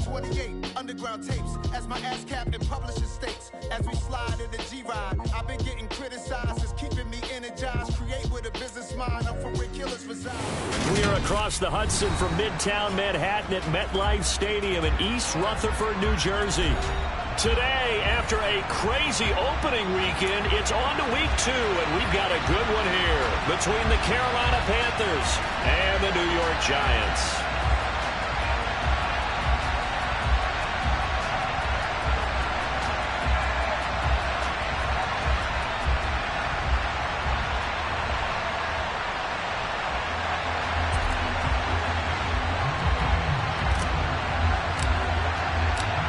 28 underground tapes as my ass captain publishing states. As we slide in the G-Ride, I've been getting criticized as keeping me energized. Create with a business mind, I'm for where killers reside. We are across the Hudson from Midtown Manhattan at MetLife Stadium in East Rutherford, New Jersey. Today, after a crazy opening weekend, it's on to week 2, and we've got a good one here between the Carolina Panthers and the New York Giants.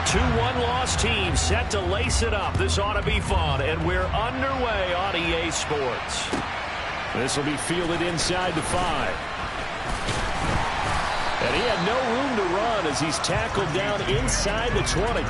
Two one-loss teams set to lace it up. This ought to be fun, and we're underway on EA Sports. This will be fielded inside the 5. And he had no room to run as he's tackled down inside the 20.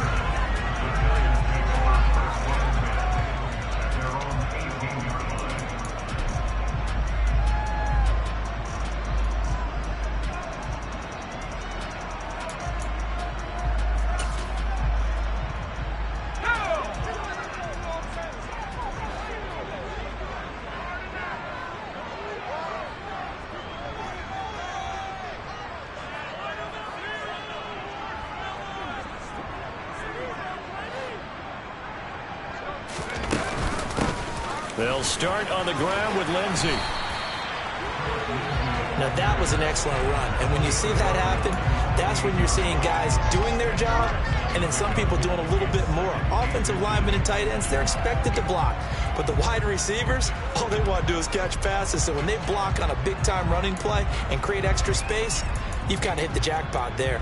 They'll start on the ground with Lindsey. Now that was an excellent run, and when you see that happen, that's when you're seeing guys doing their job and then some people doing a little bit more. Offensive linemen and tight ends, they're expected to block, but the wide receivers, all they want to do is catch passes. So when they block on a big-time running play and create extra space, you've got to hit the jackpot there.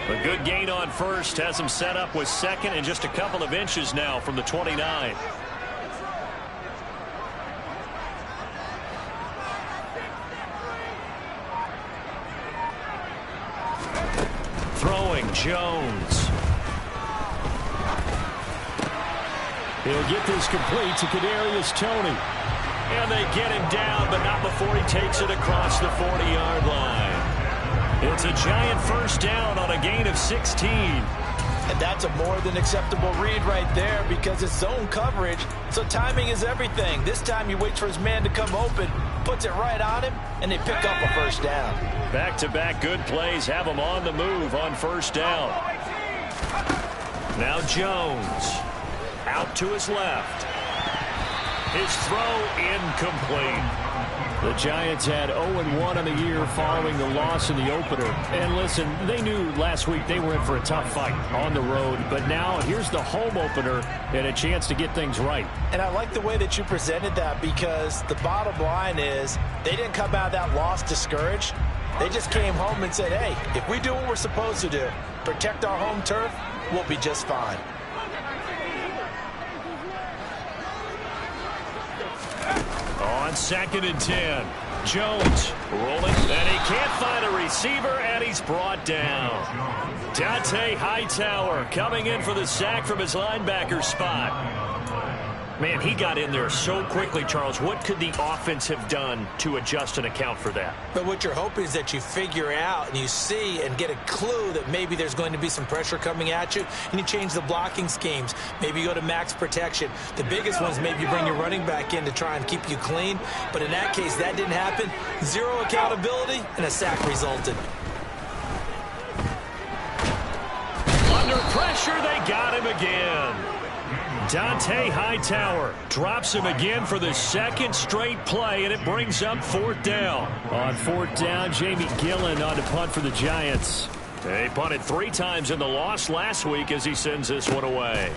A good gain on first has him set up with second and just a couple of inches now from the 29. Throwing Jones. He'll get this complete to Kadarius Toney. And they get him down, but not before he takes it across the 40-yard line. It's a giant first down on a gain of 16. And that's a more than acceptable read right there because it's zone coverage, so timing is everything. This time he waits for his man to come open, puts it right on him, and they pick up a first down. Back-to-back good plays have him on the move on first down. Now Jones out to his left. His throw incomplete. The Giants had 0-1 on the year following the loss in the opener. And listen, they knew last week they were in for a tough fight on the road. But now here's the home opener and a chance to get things right. And I like the way that you presented that because the bottom line is they didn't come out of that loss discouraged. They just came home and said, hey, if we do what we're supposed to do, protect our home turf, we'll be just fine. On 2nd and 10, Jones rolling, and he can't find a receiver, and he's brought down. Dante Hightower coming in for the sack from his linebacker spot. Man, he got in there so quickly, Charles. What could the offense have done to adjust and account for that? But what you're hoping is that you figure out and you see and get a clue that maybe there's going to be some pressure coming at you, and you change the blocking schemes. Maybe you go to max protection. The biggest ones, maybe you bring your running back in to try and keep you clean. But in that case, that didn't happen. Zero accountability, and a sack resulted. Under pressure, they got him again. Dante Hightower drops him again for the second straight play, and it brings up 4th down. On 4th down, Jamie Gillen on to punt for the Giants. They punted 3 times in the loss last week as he sends this one away.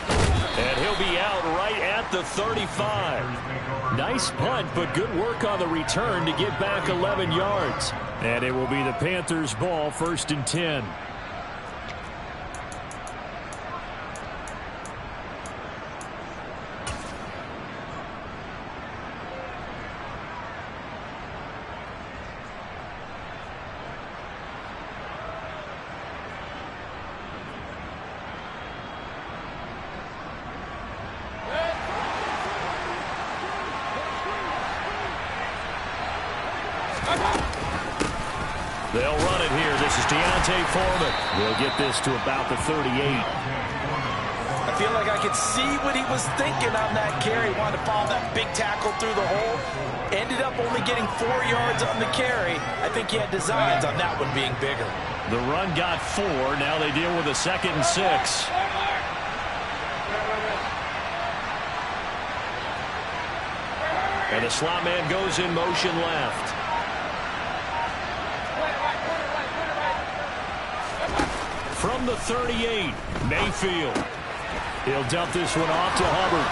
And he'll be out right at the 35. Nice punt, but good work on the return to get back 11 yards. And it will be the Panthers' ball, 1st and 10. This is Deontay Foreman. We'll get this to about the 38. I feel like I could see what he was thinking on that carry. Wanted to follow that big tackle through the hole. Ended up only getting 4 yards on the carry. I think he had designs on that one being bigger. The run got 4. Now they deal with a 2nd and 6. And the slot man goes in motion left. From the 38, Mayfield. He'll dump this one off to Hubbard.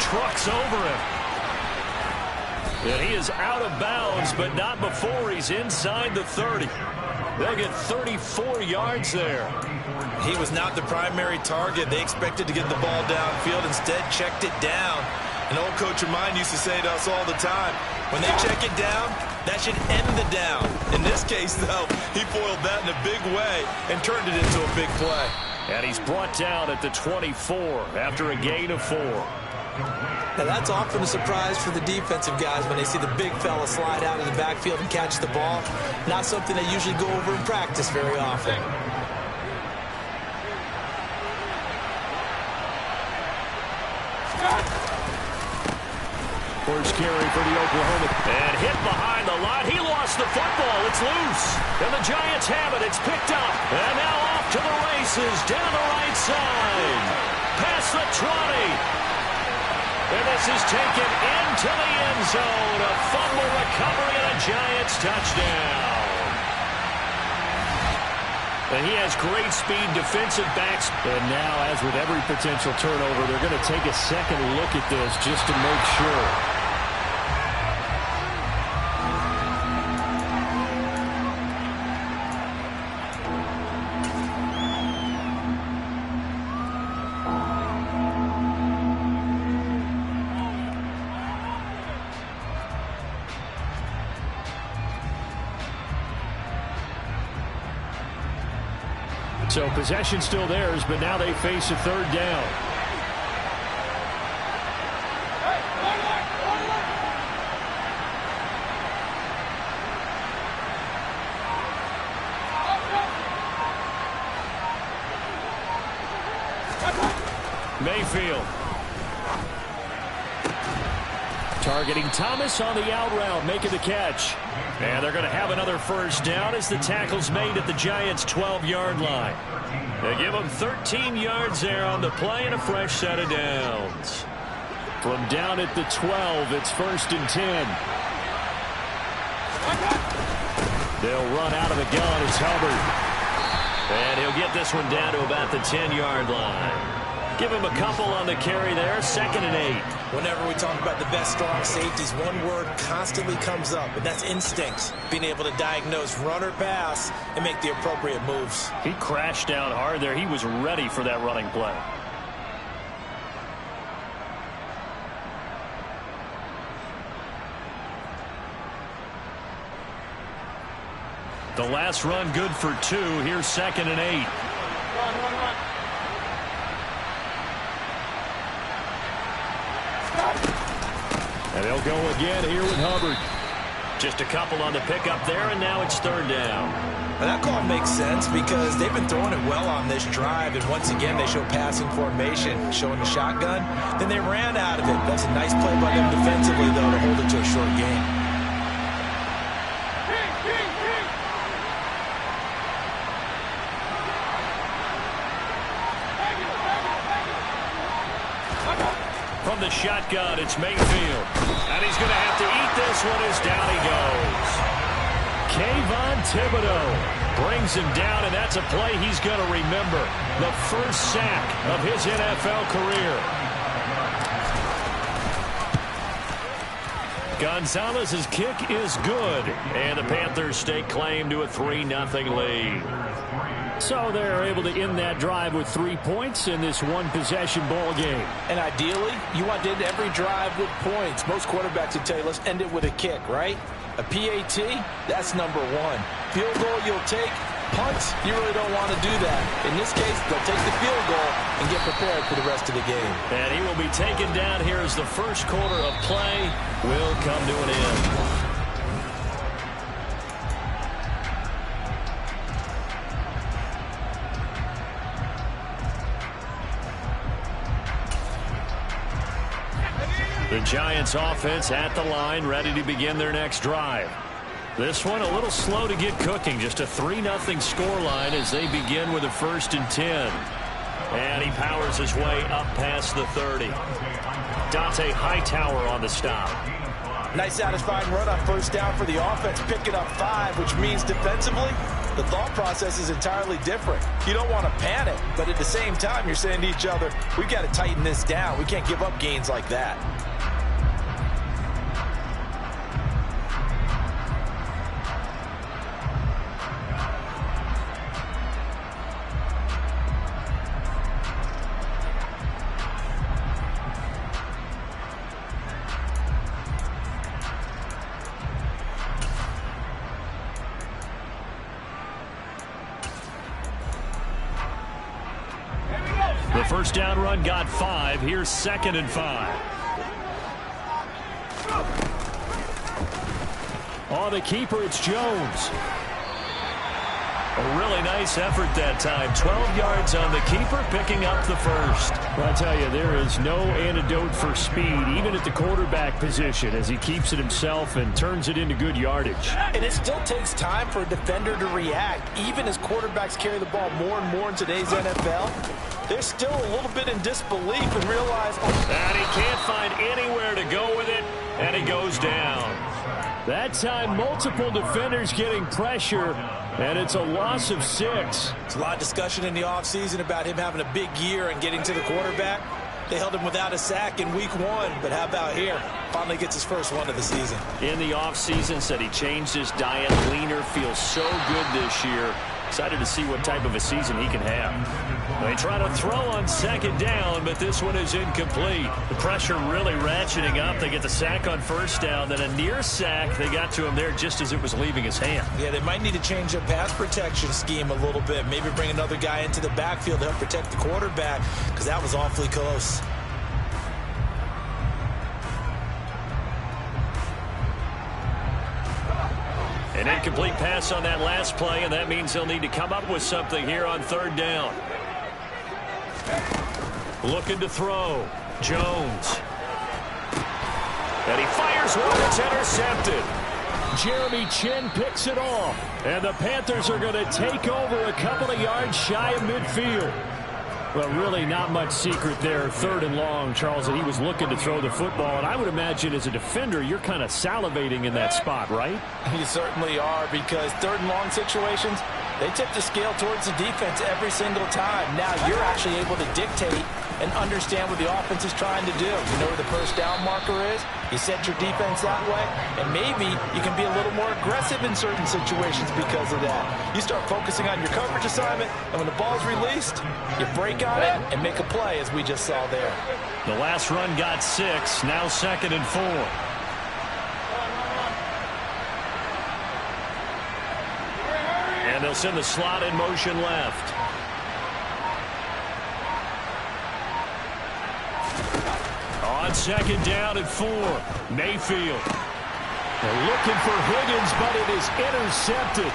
Trucks over him. And he is out of bounds, but not before he's inside the 30. They'll get 34 yards there. He was not the primary target. They expected to get the ball downfield. Instead, checked it down. An old coach of mine used to say to us all the time, when they check it down, that should end the down. In this case, though, he foiled that in a big way and turned it into a big play. And he's brought down at the 24 after a gain of 4. Now, that's often a surprise for the defensive guys when they see the big fella slide out of the backfield and catch the ball. Not something they usually go over in practice very often. First carry for the Oklahoma. And hit behind the line. He lost the football. It's loose. And the Giants have it. It's picked up. And now off to the races down the right side. Past the 20. And this is taken into the end zone. A fumble recovery and a Giants touchdown. And he has great speed, defensive backs. And now, as with every potential turnover, they're going to take a second look at this just to make sure. So possession still theirs, but now they face a 3rd down. Mayfield. Targeting Thomas on the out route, making the catch. And they're going to have another first down as the tackle's made at the Giants' 12-yard line. They give them 13 yards there on the play and a fresh set of downs. From down at the 12, it's 1st and 10. They'll run out of the gun. It's Hubbard. And he'll get this one down to about the 10-yard line. Give him a couple on the carry there, 2nd and 8. Whenever we talk about the best strong safeties, one word constantly comes up, and that's instincts. Being able to diagnose run or pass and make the appropriate moves. He crashed down hard there. He was ready for that running play. The last run good for 2. Here's 2nd and 8. Run. And they'll go again here with Hubbard. Just a couple on the pickup there, and now it's 3rd down. And that call makes sense because they've been throwing it well on this drive, and once again they show passing formation, showing the shotgun. Then they ran out of it. That's a nice play by them defensively, though, to hold it to a short game. From the shotgun, it's Mayfield. And he's going to have to eat this one as down he goes. Kayvon Thibodeau brings him down, and that's a play he's going to remember. The first sack of his NFL career. Gonzalez's kick is good, and the Panthers stake claim to a 3-0 lead. So they're able to end that drive with 3 points in this one-possession ball game. And ideally, you want to end every drive with points. Most quarterbacks would tell you, let's end it with a kick, right? A PAT, that's number 1. Field goal you'll take. Punts, you really don't want to do that. In this case, they'll take the field goal and get prepared for the rest of the game. And he will be taken down here as the first quarter of play will come to an end. The Giants offense at the line, ready to begin their next drive. This one a little slow to get cooking. Just a 3-0 scoreline as they begin with a 1st and 10. And he powers his way up past the 30. Dante Hightower on the stop. Nice satisfying run on 1st down for the offense, picking up 5, which means defensively, the thought process is entirely different. You don't want to panic, but at the same time, you're saying to each other, we've got to tighten this down. We can't give up gains like that. The 1st down run got 5. Here's 2nd and 5. On the keeper, it's Jones. A really nice effort that time. 12 yards on the keeper, picking up the 1st. Well, I tell you, there is no antidote for speed, even at the quarterback position, as he keeps it himself and turns it into good yardage. And it still takes time for a defender to react. Even as quarterbacks carry the ball more and more in today's NFL, they're still a little bit in disbelief and realize, and he can't find anywhere to go with it, and he goes down. That time, multiple defenders getting pressure, and it's a loss of 6. There's a lot of discussion in the offseason about him having a big year and getting to the quarterback. They held him without a sack in week 1, but how about here? Finally gets his first one of the season. In the offseason, said he changed his diet, leaner, feels so good this year. Excited to see what type of a season he can have. They try to throw on 2nd down, but this one is incomplete. The pressure really ratcheting up. They get the sack on 1st down, then a near sack. They got to him there just as it was leaving his hand. Yeah, they might need to change their pass protection scheme a little bit. Maybe bring another guy into the backfield to help protect the quarterback, because that was awfully close. An incomplete pass on that last play, and that means they'll need to come up with something here on 3rd down. Looking to throw. Jones. And he fires one that's intercepted. Jeremy Chin picks it off, and the Panthers are going to take over a couple of yards shy of midfield. Well, really not much secret there. 3rd and long, Charles, that he was looking to throw the football. And I would imagine as a defender, you're kind of salivating in that spot, right? You certainly are, because 3rd and long situations, they tip the scale towards the defense every single time. Now you're actually able to dictate and understand what the offense is trying to do. You know where the 1st down marker is. You set your defense that way, and maybe you can be a little more aggressive in certain situations because of that. You start focusing on your coverage assignment, and when the ball's released, you break on it and make a play, as we just saw there. The last run got 6, now 2nd and 4. And they'll send the slot in motion left. On 2nd down and 4, Mayfield. They're looking for Higgins, but it is intercepted.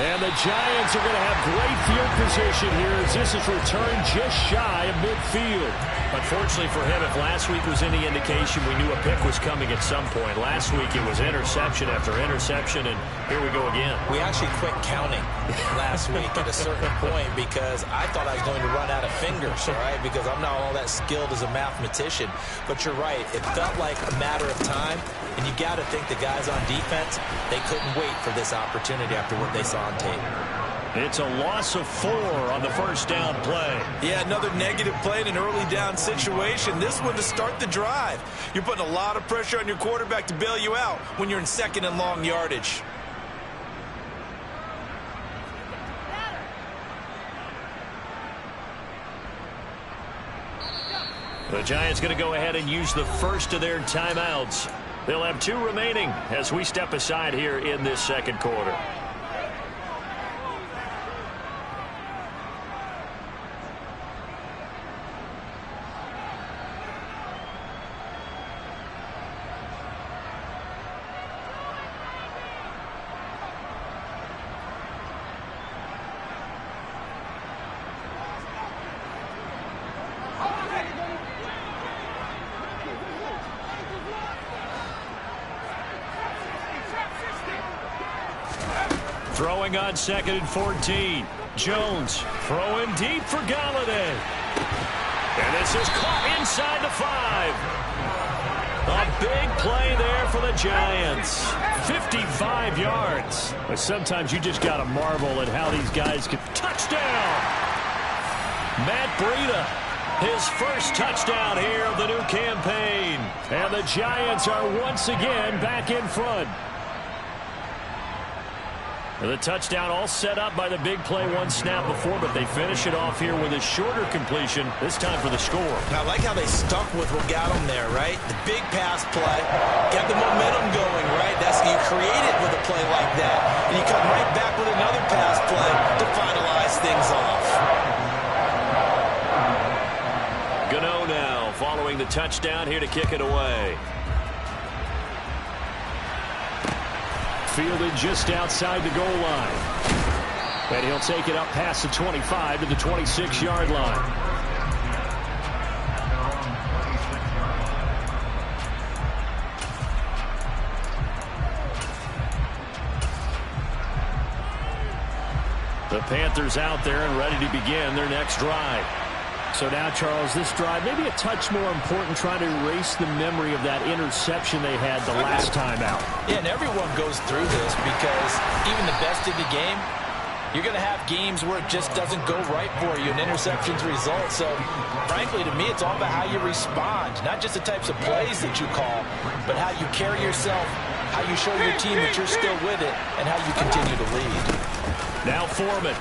And the Giants are going to have great field position here as this is returned just shy of midfield. Unfortunately for him, if last week was any indication, we knew a pick was coming at some point. Last week it was interception after interception, and here we go again. We actually quit counting last week at a certain point because I thought I was going to run out of fingers, all right, because I'm not all that skilled as a mathematician. But you're right. It felt like a matter of time, and you got to think the guys on defense, they couldn't wait for this opportunity after what they saw on tape. It's a loss of 4 on the 1st down play. Yeah, another negative play in an early down situation. This one to start the drive. You're putting a lot of pressure on your quarterback to bail you out when you're in 2nd and long yardage. The Giants going to go ahead and use the first of their timeouts. They'll have 2 remaining as we step aside here in this 2nd quarter. Throwing on 2nd and 14. Jones throwing deep for Galladay. And this is caught inside the 5. A big play there for the Giants. 55 yards. But sometimes you just got to marvel at how these guys can. Touchdown! Matt Breida, his first touchdown here of the new campaign. And the Giants are once again back in front. The touchdown all set up by the big play one snap before, but they finish it off here with a shorter completion, this time for the score. I like how they stuck with what got them there, right? The big pass play, got the momentum going, right? That's you create it with a play like that, and you come right back with another pass play to finalize things off. Gano now following the touchdown here to kick it away. Fielded just outside the goal line. And he'll take it up past the 25 to the 26-yard line. The Panthers out there and ready to begin their next drive. So now, Charles, this drive maybe a touch more important, trying to erase the memory of that interception they had the last time out. Yeah, and everyone goes through this because even the best in the game, you're going to have games where it just doesn't go right for you, and interceptions result. So, frankly, to me, it's all about how you respond, not just the types of plays that you call, but how you carry yourself, how you show your team that you're still with it, and how you continue to lead. Now Foreman.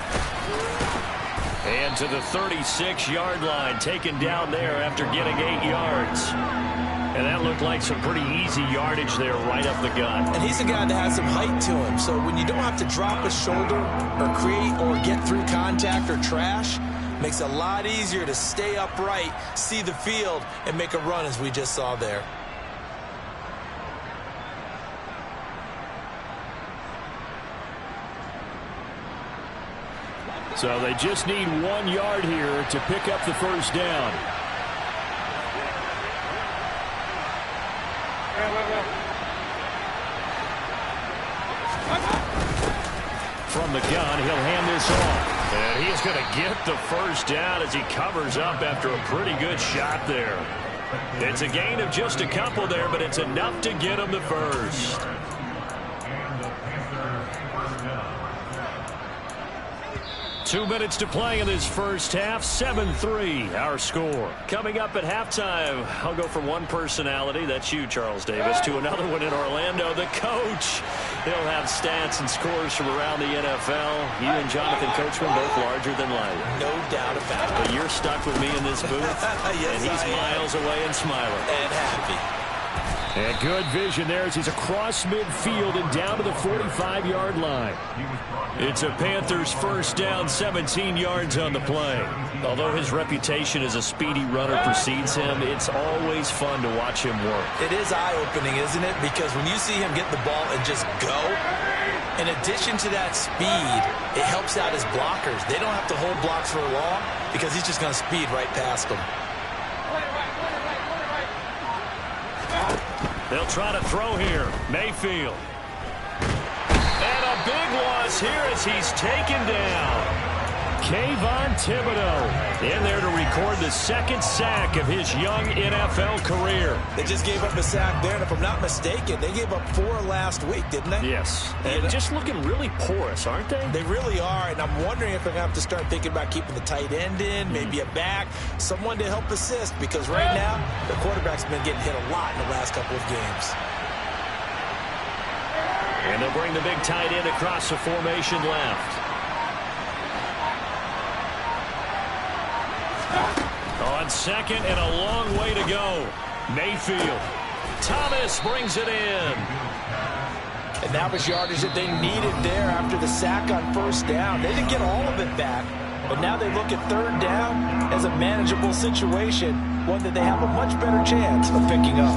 And to the 36-yard line, taken down there after getting 8 yards. And that looked like some pretty easy yardage there right up the gut. And he's a guy that has some height to him, so when you don't have to drop a shoulder or create or get through contact or trash, makes it a lot easier to stay upright, see the field, and make a run as we just saw there. So they just need 1 yard here to pick up the first down. From the gun, he'll hand this off. And he's going to get the first down as he covers up after a pretty good shot there. It's a gain of just a couple there, but it's enough to get him the first. 2 minutes to play in this first half. 7-3 our score. Coming up at halftime, I'll go from one personality, that's you, Charles Davis, to another one in Orlando, the coach. He'll have stats and scores from around the NFL. You and Jonathan Coachman both larger than life. No doubt about it. But you're stuck with me in this booth, yes, and he's miles away and smiling. And happy. And good vision there as he's across midfield and down to the 45-yard line. It's a Panthers first down, 17 yards on the play. Although his reputation as a speedy runner precedes him, it's always fun to watch him work. It is eye-opening, isn't it? Because when you see him get the ball and just go, in addition to that speed, it helps out his blockers. They don't have to hold blocks for long because he's just going to speed right past them. They'll try to throw here. Mayfield. And a big loss here as he's taken down. Kayvon Thibodeau in there to record the second sack of his young NFL career. They just gave up a sack there, and if I'm not mistaken, they gave up 4 last week, didn't they? Yes. And just looking really porous, aren't they? They really are, and I'm wondering if they're going to have to start thinking about keeping the tight end in, maybe a back, someone to help assist, because right now, the quarterback's been getting hit a lot in the last couple of games. And they'll bring the big tight end across the formation left. On second and a long way to go. Mayfield. Thomas brings it in. And that was yardage that they needed there after the sack on first down. They didn't get all of it back, but now they look at third down as a manageable situation, one that they have a much better chance of picking up.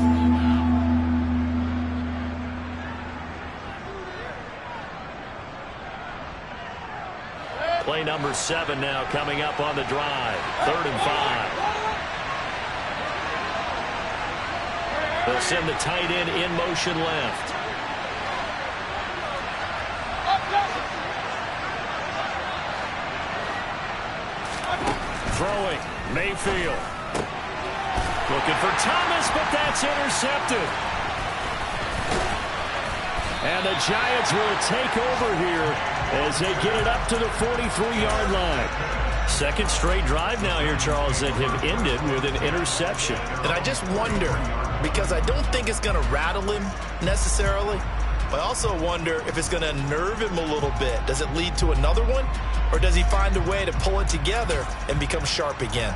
Play number 7 now coming up on the drive. 3rd and 5. They'll send the tight end in motion left. Throwing, Mayfield. Looking for Thomas, but that's intercepted. And the Giants will take over here as they get it up to the 43-yard line. Second straight drive now here, Charles, that have ended with an interception. And I just wonder, because I don't think it's going to rattle him necessarily, but I also wonder if it's going to nerve him a little bit. Does it lead to another one, or does he find a way to pull it together and become sharp again?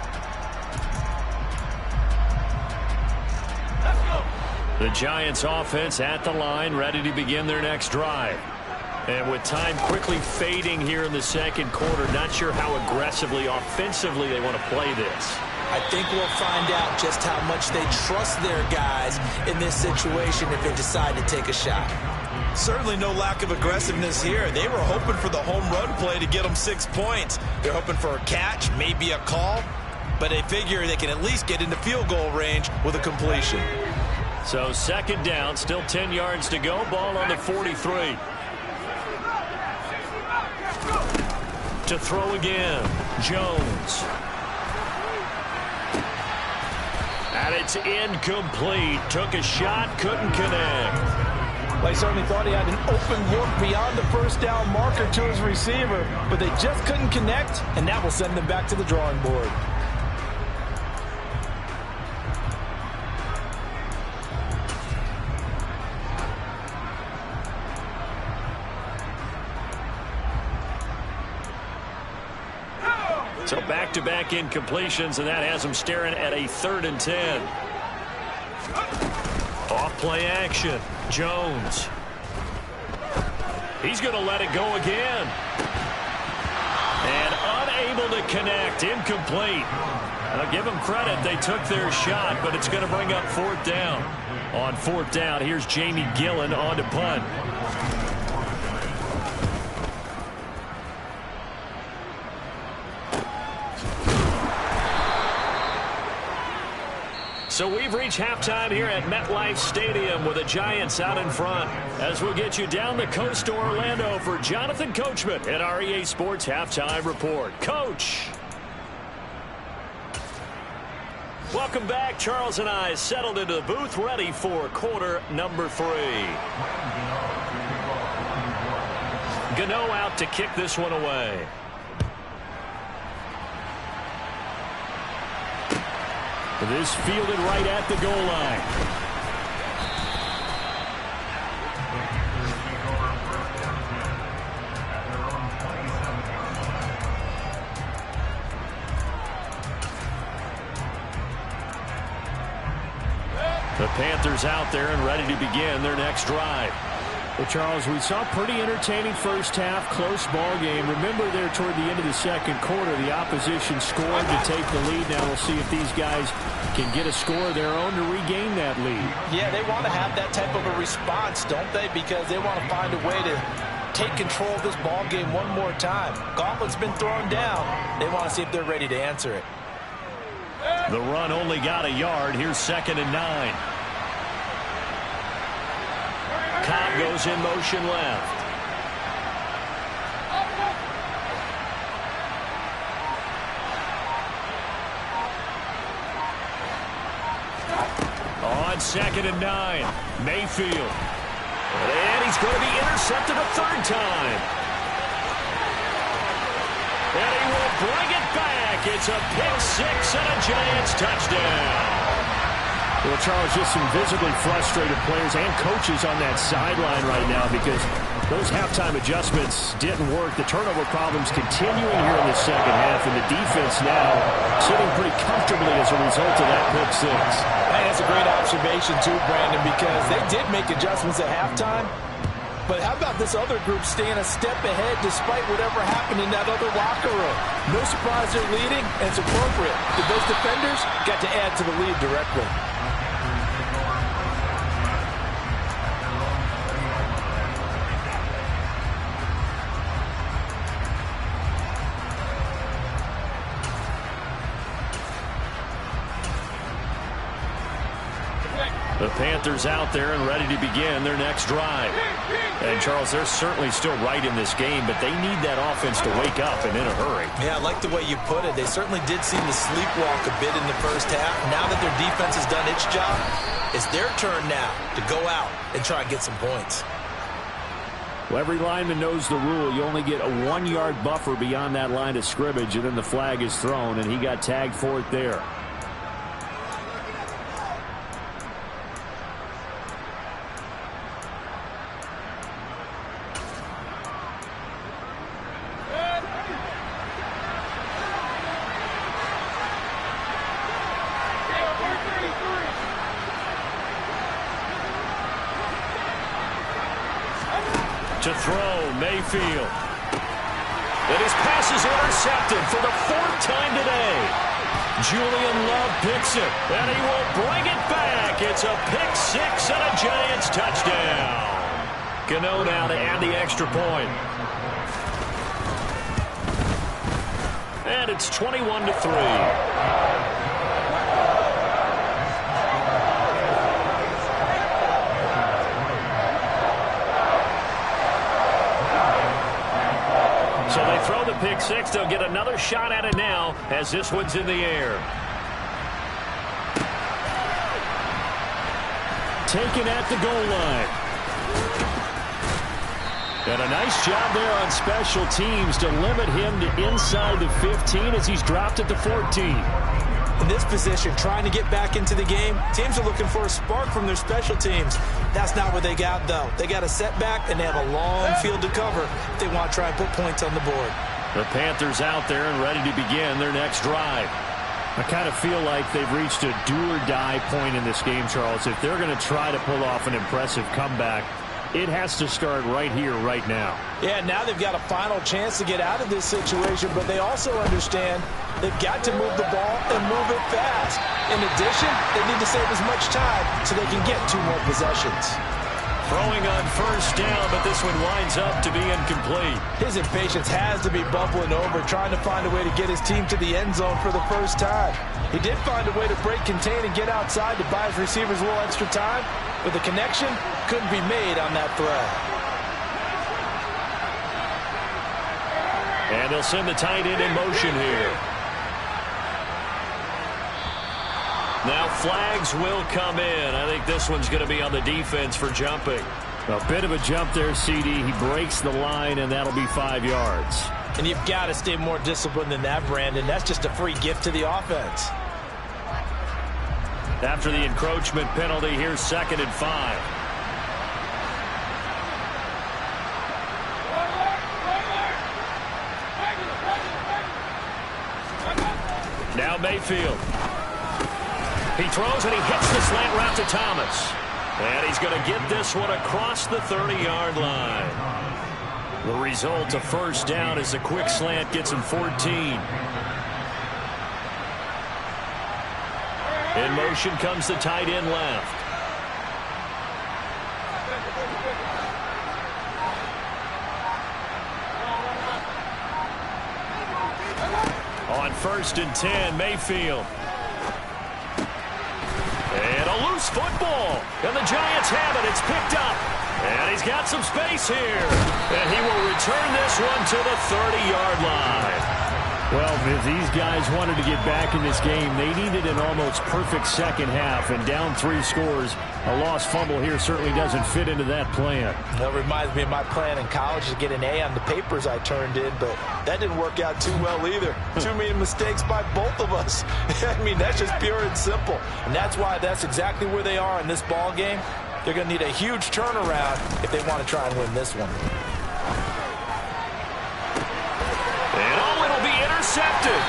The Giants offense at the line, ready to begin their next drive. And with time quickly fading here in the second quarter, not sure how aggressively, offensively they want to play this. I think we'll find out just how much they trust their guys in this situation if they decide to take a shot. Certainly no lack of aggressiveness here. They were hoping for the home run play to get them 6 points. They're hoping for a catch, maybe a call, but they figure they can at least get into field goal range with a completion. So second down, still 10 yards to go. Ball on the 43. To throw again, Jones. And it's incomplete. Took a shot, couldn't connect. Well, he certainly thought he had an open look beyond the first down marker to his receiver, but they just couldn't connect, and that will send them back to the drawing board. So back-to-back incompletions, and that has them staring at a 3rd and 10. Off-play action. Jones. He's going to let it go again. And unable to connect. Incomplete. I'll give them credit. They took their shot, but it's going to bring up 4th down. On 4th down, here's Jamie Gillen on to punt. So we've reached halftime here at MetLife Stadium with the Giants out in front. As we'll get you down the coast to Orlando for Jonathan Coachman at our EA Sports Halftime Report. Coach. Welcome back. Charles and I settled into the booth, ready for quarter number 3. Gano out to kick this one away. This fielded right at the goal line. The Panthers out there and ready to begin their next drive. Well, Charles, we saw a pretty entertaining first half, close ball game. Remember there toward the end of the second quarter, the opposition scored to take the lead. Now we'll see if these guys can get a score of their own to regain that lead. Yeah, they want to have that type of a response, don't they? Because they want to find a way to take control of this ball game one more time. Gauntlet's been thrown down. They want to see if they're ready to answer it. The run only got a yard. Here's 2nd and 9. Cobb goes in motion left. On 2nd and 9, Mayfield. And he's going to be intercepted a 3rd time. And he will bring it back. It's a pick 6 and a Giants touchdown. Well, Charles, just some visibly frustrated players and coaches on that sideline right now because those halftime adjustments didn't work. The turnover problems continuing here in the second half, and the defense now sitting pretty comfortably as a result of that pick 6. Hey, that's a great observation, too, Brandon, because they did make adjustments at halftime. But how about this other group staying a step ahead despite whatever happened in that other locker room? No surprise they're leading, and it's appropriate. Those defenders got to add to the lead directly. The Panthers out there and ready to begin their next drive. And, Charles, they're certainly still right in this game, but they need that offense to wake up and in a hurry. Yeah, I like the way you put it. They certainly did seem to sleepwalk a bit in the first half. Now that their defense has done its job, it's their turn now to go out and try and get some points. Well, every lineman knows the rule. You only get a 1-yard buffer beyond that line of scrimmage, and then the flag is thrown, and he got tagged for it there. To throw, Mayfield. And his pass is intercepted for the 4th time today. Julian Love picks it, and he will bring it back. It's a pick 6 and a Giants touchdown. Gano now to add the extra point. And it's 21-3. So they throw the pick 6. They'll get another shot at it now as this one's in the air. Taken at the goal line. And a nice job there on special teams to limit him to inside the 15 as he's dropped at the 14. In this position, trying to get back into the game, teams are looking for a spark from their special teams. That's not what they got, though. They got a setback, and they have a long field to cover if they want to try and put points on the board. The Panthers out there and ready to begin their next drive. I kind of feel like they've reached a do-or-die point in this game, Charles. If they're going to try to pull off an impressive comeback, it has to start right here, right now. Yeah, now they've got a final chance to get out of this situation, but they also understand they've got to move the ball and move it fast. In addition, they need to save as much time so they can get 2 more possessions. Throwing on first down, but this one winds up to be incomplete. His impatience has to be bubbling over, trying to find a way to get his team to the end zone for the first time. He did find a way to break, contain, and get outside to buy his receivers a little extra time, but the connection couldn't be made on that throw. And they'll send the tight end in motion here. Now flags will come in. I think this one's going to be on the defense for jumping. A bit of a jump there, CD. He breaks the line, and that'll be 5 yards. And you've got to stay more disciplined than that, Brandon. That's just a free gift to the offense. After the encroachment penalty, here's 2nd and 5. Now Mayfield. He throws and he hits the slant route to Thomas. And he's going to get this one across the 30-yard line. The result, a first down as the quick slant gets him 14. In motion comes the tight end left. On 1st and 10, Mayfield. And a loose football. And the Giants have it. It's picked up. And he's got some space here. And he will return this one to the 30-yard line. Well, if these guys wanted to get back in this game, they needed an almost perfect second half. And down 3 scores, a lost fumble here certainly doesn't fit into that plan. That reminds me of my plan in college to get an A on the papers I turned in, but that didn't work out too well either. Too many mistakes by both of us. I mean, that's just pure and simple. And that's why that's exactly where they are in this ball game. They're going to need a huge turnaround if they want to try and win this one. And it'll be intercepted.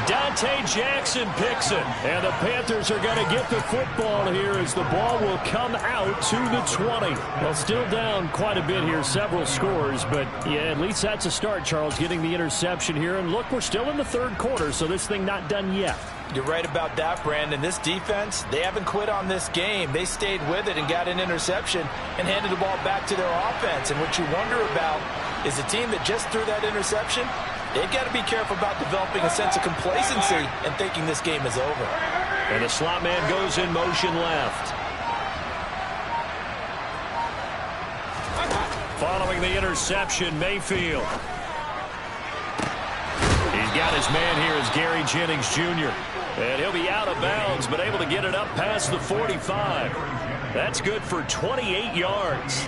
Dante Jackson picks it. And the Panthers are going to get the football here as the ball will come out to the 20. Well, still down quite a bit here, several scores, but yeah, at least that's a start, Charles, getting the interception here. And look, we're still in the 3rd quarter, so this thing not done yet. You're right about that, Brandon. This defense, they haven't quit on this game. They stayed with it and got an interception and handed the ball back to their offense. And what you wonder about is a team that just threw that interception, they've got to be careful about developing a sense of complacency and thinking this game is over. And the slot man goes in motion left. Following the interception, Mayfield. He's got his man here as Gary Jennings Jr. And he'll be out of bounds, but able to get it up past the 45. That's good for 28 yards.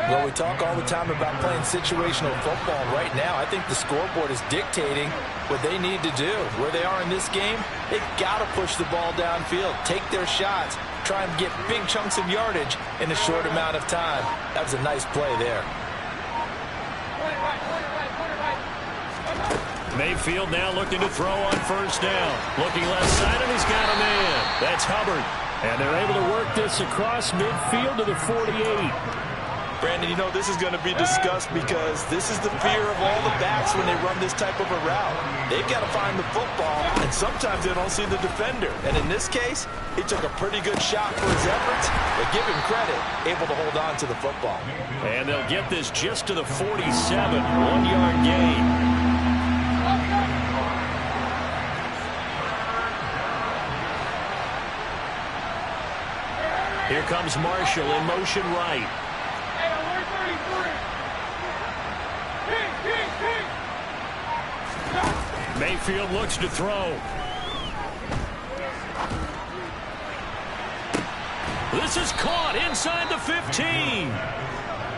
Well, we talk all the time about playing situational football. Right now, I think the scoreboard is dictating what they need to do. Where they are in this game, they've got to push the ball downfield, take their shots, try and get big chunks of yardage in a short amount of time. That was a nice play there. Mayfield now looking to throw on first down. Looking left side, and he's got a man. That's Hubbard. And they're able to work this across midfield to the 48. Brandon, you know, this is going to be discussed because this is the fear of all the backs when they run this type of a route. They've got to find the football, and sometimes they don't see the defender. And in this case, he took a pretty good shot for his efforts, but give him credit, able to hold on to the football. And they'll get this just to the 47, 1-yard gain. Here comes Marshall in motion right. Mayfield looks to throw. This is caught inside the 15.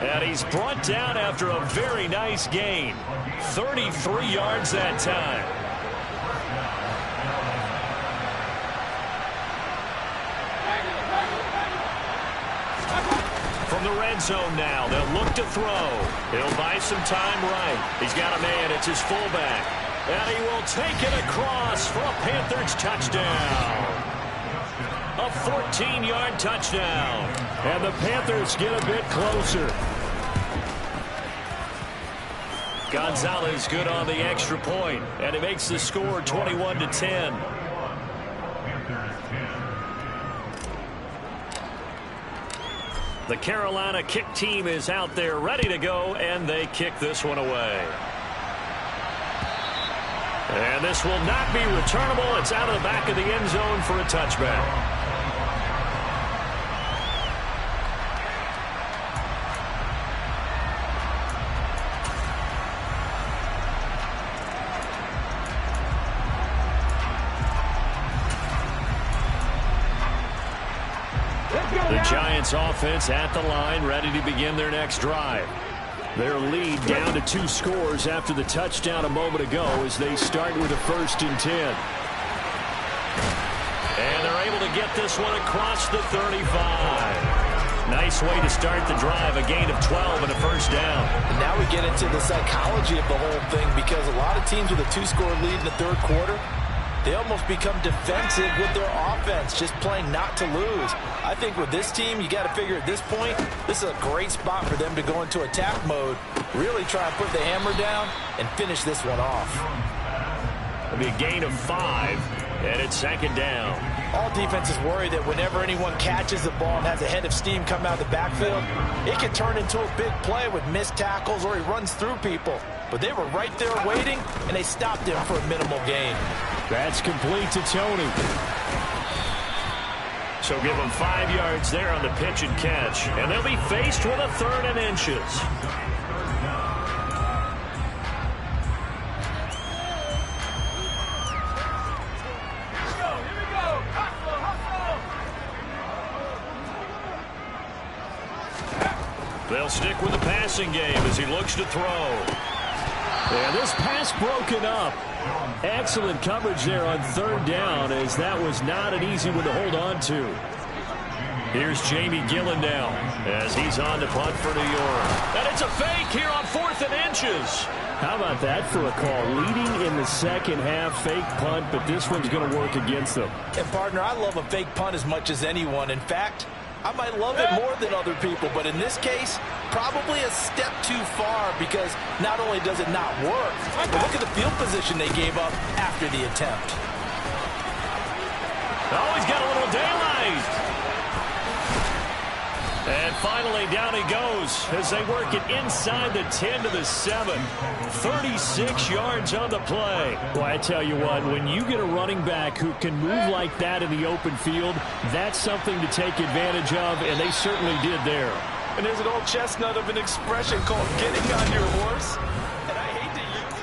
And he's brought down after a very nice gain. 33 yards that time. From the red zone now, they'll look to throw. He'll buy some time right. He's got a man, it's his fullback. And he will take it across for a Panthers touchdown. A 14-yard touchdown. And the Panthers get a bit closer. Gonzalez good on the extra point, and it makes the score 21-10. The Carolina kick team is out there ready to go, and they kick this one away. And this will not be returnable. It's out of the back of the end zone for a touchback. The Giants offense at the line, ready to begin their next drive. Their lead down to 2 scores after the touchdown a moment ago as they start with a 1st and 10. And they're able to get this one across the 35. Nice way to start the drive, a gain of 12 and a 1st down. And now we get into the psychology of the whole thing because a lot of teams with a 2-score lead in the 3rd quarter, they almost become defensive with their offense, just playing not to lose. I think with this team, you got to figure at this point, this is a great spot for them to go into attack mode, really try and put the hammer down and finish this one off. It'll be a gain of 5, and it's 2nd down. All defenses worry that whenever anyone catches the ball and has a head of steam come out of the backfield, it can turn into a big play with missed tackles or he runs through people. But they were right there waiting, and they stopped him for a minimal gain. That's complete to Tony. So give them 5 yards there on the pitch and catch. And they'll be faced with a 3rd and inches. They'll stick with the passing game as he looks to throw. And this pass broken up. Excellent coverage there on 3rd down, as that was not an easy one to hold on to. Here's Jamie Gillen now as he's on to punt for New York. And it's a fake here on 4th and inches. How about that for a call? Leading in the 2nd half, fake punt, but this one's going to work against them. And, partner, I love a fake punt as much as anyone. In fact, I might love it more than other people, but in this case, probably a step too far because not only does it not work, but look at the field position they gave up after the attempt. Oh, he's got a little daylight. And finally, down he goes as they work it inside the 10 to the 7. 36 yards on the play. Well, I tell you what, when you get a running back who can move like that in the open field, that's something to take advantage of, and they certainly did there. And there's an old chestnut of an expression called getting on your horse. And I hate to use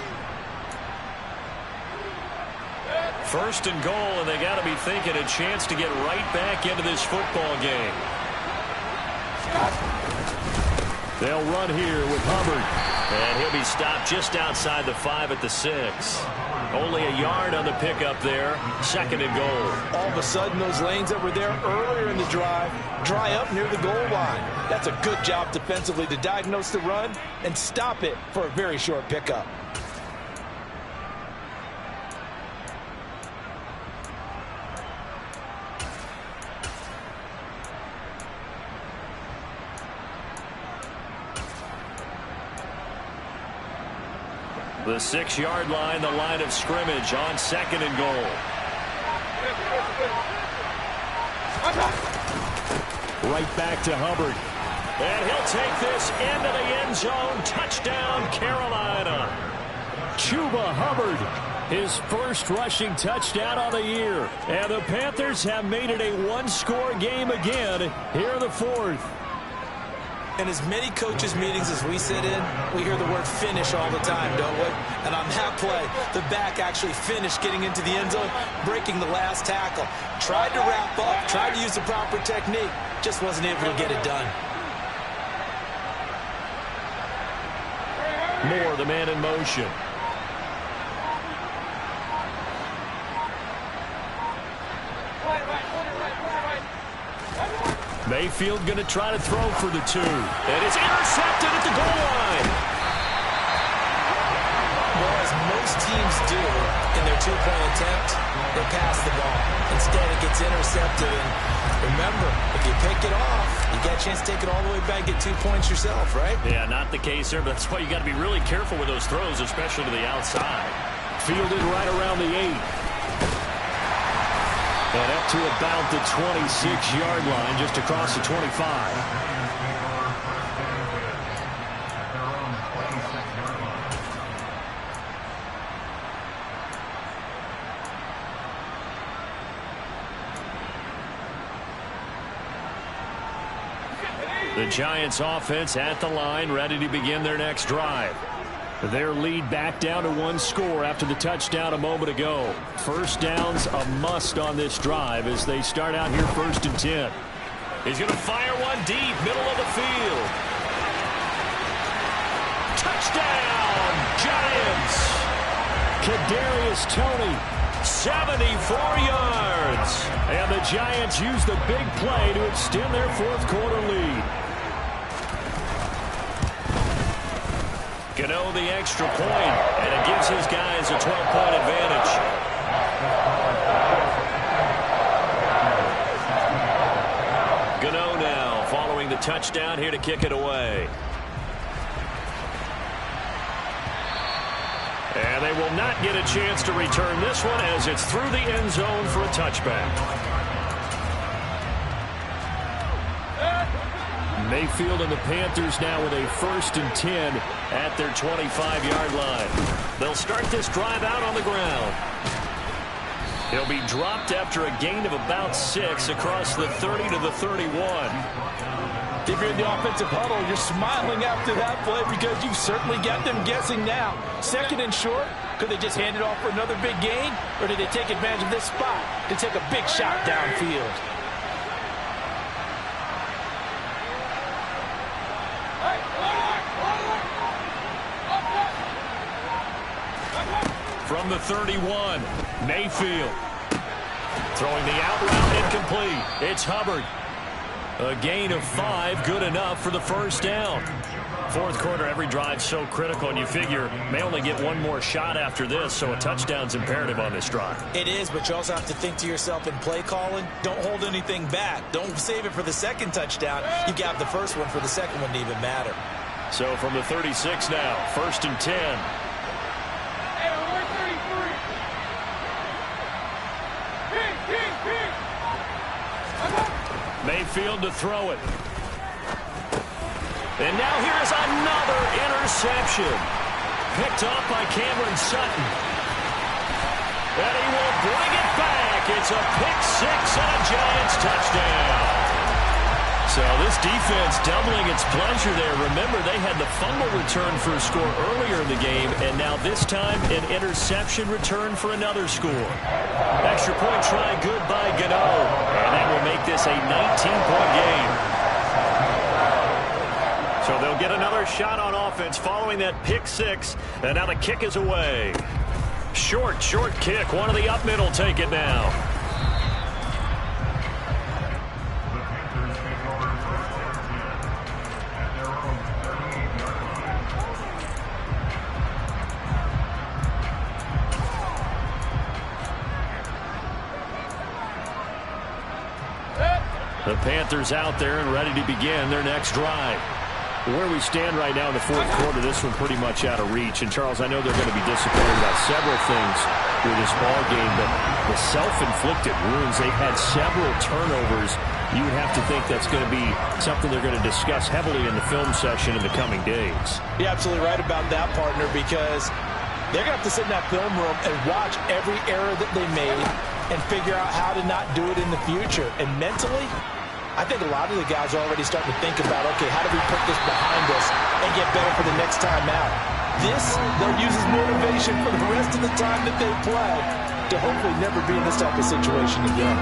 it. First and goal, and they got to be thinking a chance to get right back into this football game. They'll run here with Hubbard. And he'll be stopped just outside the 5 at the 6. Only a yard on the pickup there. Second and goal. All of a sudden, those lanes that were there earlier in the drive dry up near the goal line. That's a good job defensively to diagnose the run and stop it for a very short pickup. The 6-yard line, the line of scrimmage on second and goal. Right back to Hubbard. And he'll take this into the end zone. Touchdown, Carolina. Chuba Hubbard, his first rushing touchdown of the year. And the Panthers have made it a one-score game again here in the fourth. In as many coaches' meetings as we sit in, we hear the word finish all the time, don't we? And on that play, the back actually finished getting into the end zone, breaking the last tackle. Tried to wrap up, tried to use the proper technique, just wasn't able to get it done. Moore, the man in motion. Mayfield going to try to throw for the 2. And it's intercepted at the goal line. Well, as most teams do in their two-point attempt, they pass the ball. Instead, it gets intercepted. And remember, if you pick it off, you got a chance to take it all the way back, get 2 points yourself, right? Yeah, not the case there, but that's why you got to be really careful with those throws, especially to the outside. Fielded right around the 8. And up to about the 26-yard line, just across the 25. The Giants offense at the line, ready to begin their next drive. Their lead back down to 1 score after the touchdown a moment ago. First down's a must on this drive as they start out here 1st and 10. He's going to fire one deep, middle of the field. Touchdown, Giants! Kadarius Toney, 74 yards. And the Giants use the big play to extend their fourth-quarter lead. Gano the extra point, and it gives his guys a 12-point advantage. Gano now following the touchdown here to kick it away. And they will not get a chance to return this one as it's through the end zone for a touchback. Mayfield and the Panthers now with a 1st and 10 at their 25-yard line. They'll start this drive out on the ground. He'll be dropped after a gain of about 6 across the 30 to the 31. If you're in the offensive huddle, you're smiling after that play because you've certainly got them guessing now. 2nd and short, could they just hand it off for another big gain? Or did they take advantage of this spot to take a big shot downfield? From the 31, Mayfield. Throwing the out route incomplete. It's Hubbard. A gain of 5, good enough for the first down. Fourth quarter, every drive so critical, and you figure may only get one more shot after this, so a touchdown's imperative on this drive. It is, but you also have to think to yourself in play calling, don't hold anything back. Don't save it for the second touchdown. You got the first one for the second one to even matter. So from the 36 now, 1st and 10. Mayfield to throw it. And now here's another interception. Picked off by Cameron Sutton. And he will bring it back. It's a pick six and a Giants touchdown. So this defense doubling its pleasure there. Remember, they had the fumble return for a score earlier in the game, and now this time an interception return for another score. Extra point try good by Gano, and that will make this a 19-point game. So they'll get another shot on offense following that pick six, and now the kick is away. Short kick. One of the up middle take it now. The Panthers out there and ready to begin their next drive. Where we stand right now in the fourth quarter, this one pretty much out of reach. And, Charles, I know they're going to be disappointed about several things with this ball game, but the self-inflicted wounds, they've had several turnovers. You would have to think that's going to be something they're going to discuss heavily in the film session in the coming days. You're absolutely right about that, partner, because they're going to have to sit in that film room and watch every error that they made and figure out how to not do it in the future. And mentally, I think a lot of the guys are already starting to think about, okay, how do we put this behind us and get better for the next time out? This, they'll use as motivation for the rest of the time that they play to hopefully never be in this type of situation again.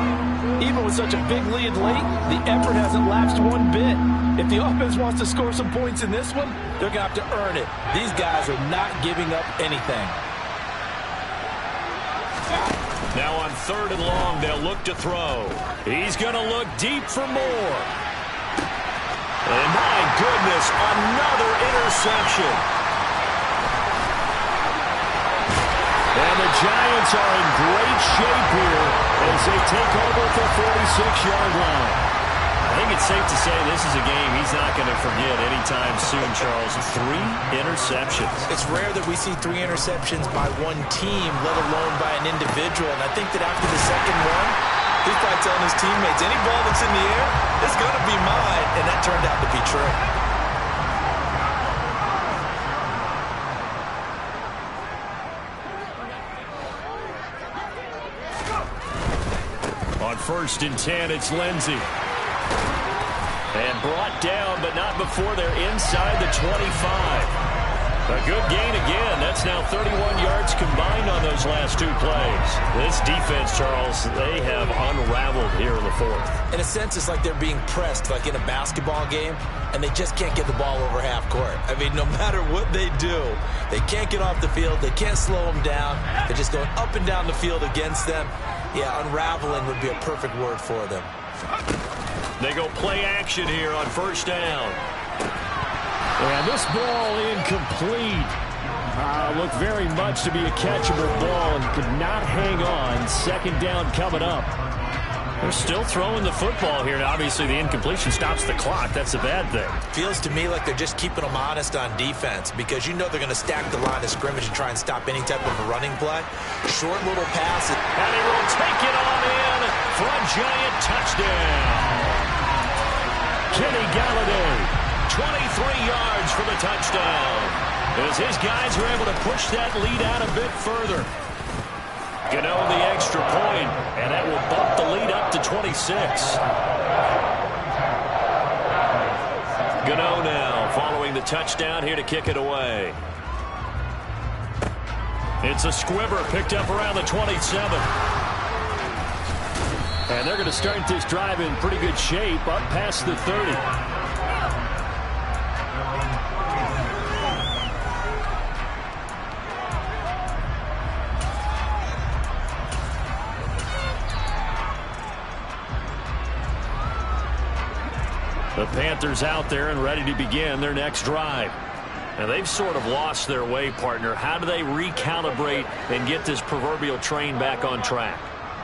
Even with such a big lead late, the effort hasn't lapsed one bit. If the offense wants to score some points in this one, they're going to have to earn it. These guys are not giving up anything. Now on 3rd and long, they'll look to throw. He's going to look deep for more. And my goodness, another interception. And the Giants are in great shape here as they take over at the 46-yard line. I think it's safe to say this is a game he's not going to forget anytime soon, Charles. 3 interceptions. It's rare that we see 3 interceptions by one team, let alone by an individual. And I think that after the second one, he's probably telling his teammates, any ball that's in the air, it's going to be mine. And that turned out to be true. On 1st and 10, it's Lindsey. And brought down, but not before they're inside the 25. A good gain again. That's now 31 yards combined on those last 2 plays. This defense, Charles, they have unraveled here in the 4th. In a sense, it's like they're being pressed, like in a basketball game, and they just can't get the ball over half court. I mean, no matter what they do, they can't get off the field. They can't slow them down. They're just going up and down the field against them. Yeah, unraveling would be a perfect word for them. They go play action here on 1st down. And this ball incomplete. Looked very much to be a catchable ball and could not hang on. 2nd down coming up. They're still throwing the football here. Now, obviously, the incompletion stops the clock. That's a bad thing. Feels to me like they're just keeping them honest on defense because you know they're going to stack the line of scrimmage and try and stop any type of a running play. Short little passes. And he will take it on in for a Giant touchdown. Kenny Galladay, 23 yards for the touchdown. As his guys are able to push that lead out a bit further. Gano the extra point, and that will bump the lead up to 26. Gano now following the touchdown here to kick it away. It's a squibber picked up around the 27. And they're going to start this drive in pretty good shape up past the 30. The Panthers out there and ready to begin their next drive. Now, they've sort of lost their way, partner. How do they recalibrate and get this proverbial train back on track?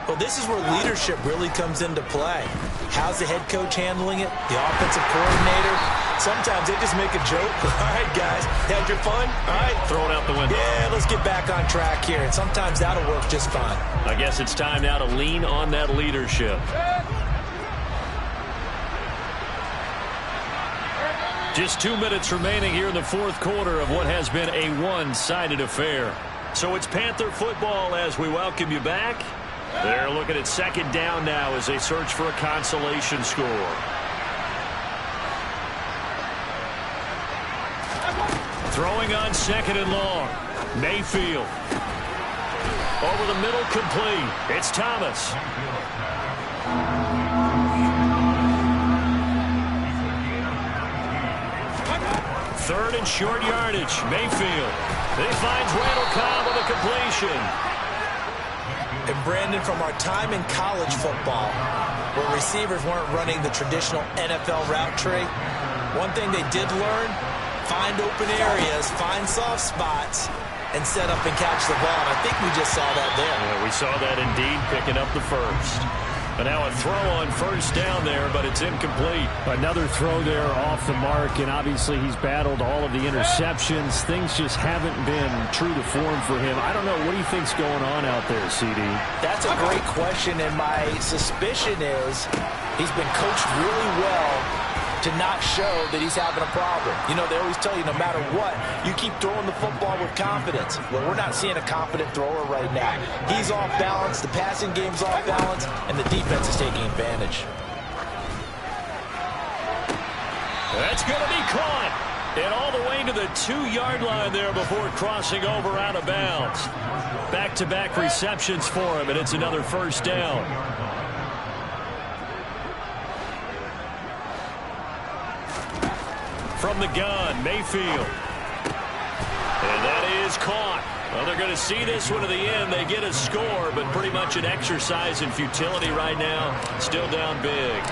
Well, this is where leadership really comes into play. How's the head coach handling it? The offensive coordinator? Sometimes they just make a joke. All right, guys, had your fun? All right. Throw it out the window. Yeah, let's get back on track here. And sometimes that'll work just fine. I guess it's time now to lean on that leadership. Just 2 minutes remaining here in the fourth quarter of what has been a one-sided affair. So it's Panther football as we welcome you back. They're looking at second down now as they search for a consolation score. Throwing on second and long. Mayfield. Over the middle, complete. It's Thomas. Third and short yardage. Mayfield. He finds Randall Cobb with a completion. And Brandon, from our time in college football, where receivers weren't running the traditional NFL route tree, one thing they did learn, find open areas, find soft spots, and set up and catch the ball. And I think we just saw that there. Yeah, we saw that indeed, picking up the first. And now a throw on first down there, but it's incomplete. Another throw there off the mark, and obviously he's battled all of the interceptions. Things just haven't been true to form for him. I don't know. What do you think's going on out there, CD? That's a great question, and my suspicion is he's been coached really well to not show that he's having a problem. You know, they always tell you no matter what, you keep throwing the football with confidence. Well, we're not seeing a confident thrower right now. He's off balance, the passing game's off balance, and the defense is taking advantage. That's going to be caught. And all the way to the 2-yard line there before crossing over out of bounds. Back-to-back receptions for him, and it's another first down. From the gun, Mayfield. And that is caught. Well, they're going to see this one to the end. They get a score, but pretty much an exercise in futility right now. Still down big.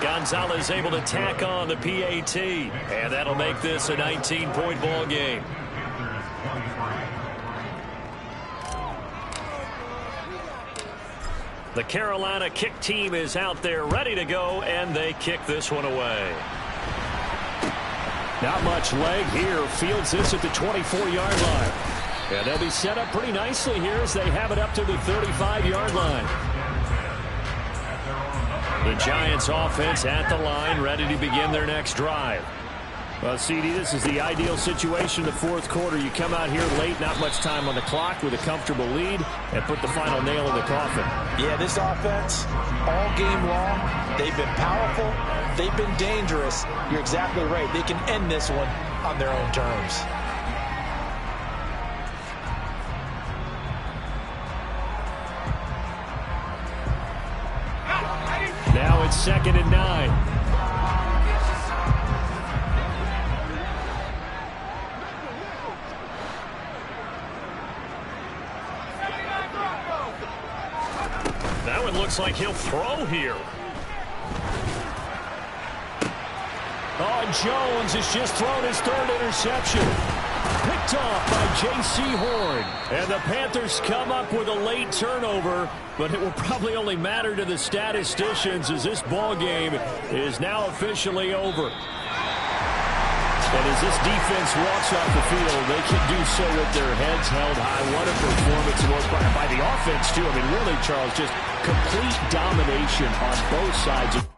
Gonzalez able to tack on the PAT. And that'll make this a 19-point ball game. The Carolina kick team is out there ready to go, and they kick this one away. Not much leg here. Fields this at the 24-yard line. And they'll be set up pretty nicely here as they have it up to the 35-yard line. The Giants offense at the line, ready to begin their next drive. Well, CD, this is the ideal situation in the fourth quarter. You come out here late, not much time on the clock with a comfortable lead, and put the final nail in the coffin. Yeah, this offense, all game long, they've been powerful, they've been dangerous. You're exactly right. They can end this one on their own terms. Now it's 2nd and 9. That one looks like he'll throw here. Oh, Jones has just thrown his third interception. Picked off by J.C. Horn. And the Panthers come up with a late turnover, but it will probably only matter to the statisticians as this ball game is now officially over. And as this defense walks off the field, they can do so with their heads held high. What a performance it was by the offense, too. I mean, really, Charles, just complete domination on both sides.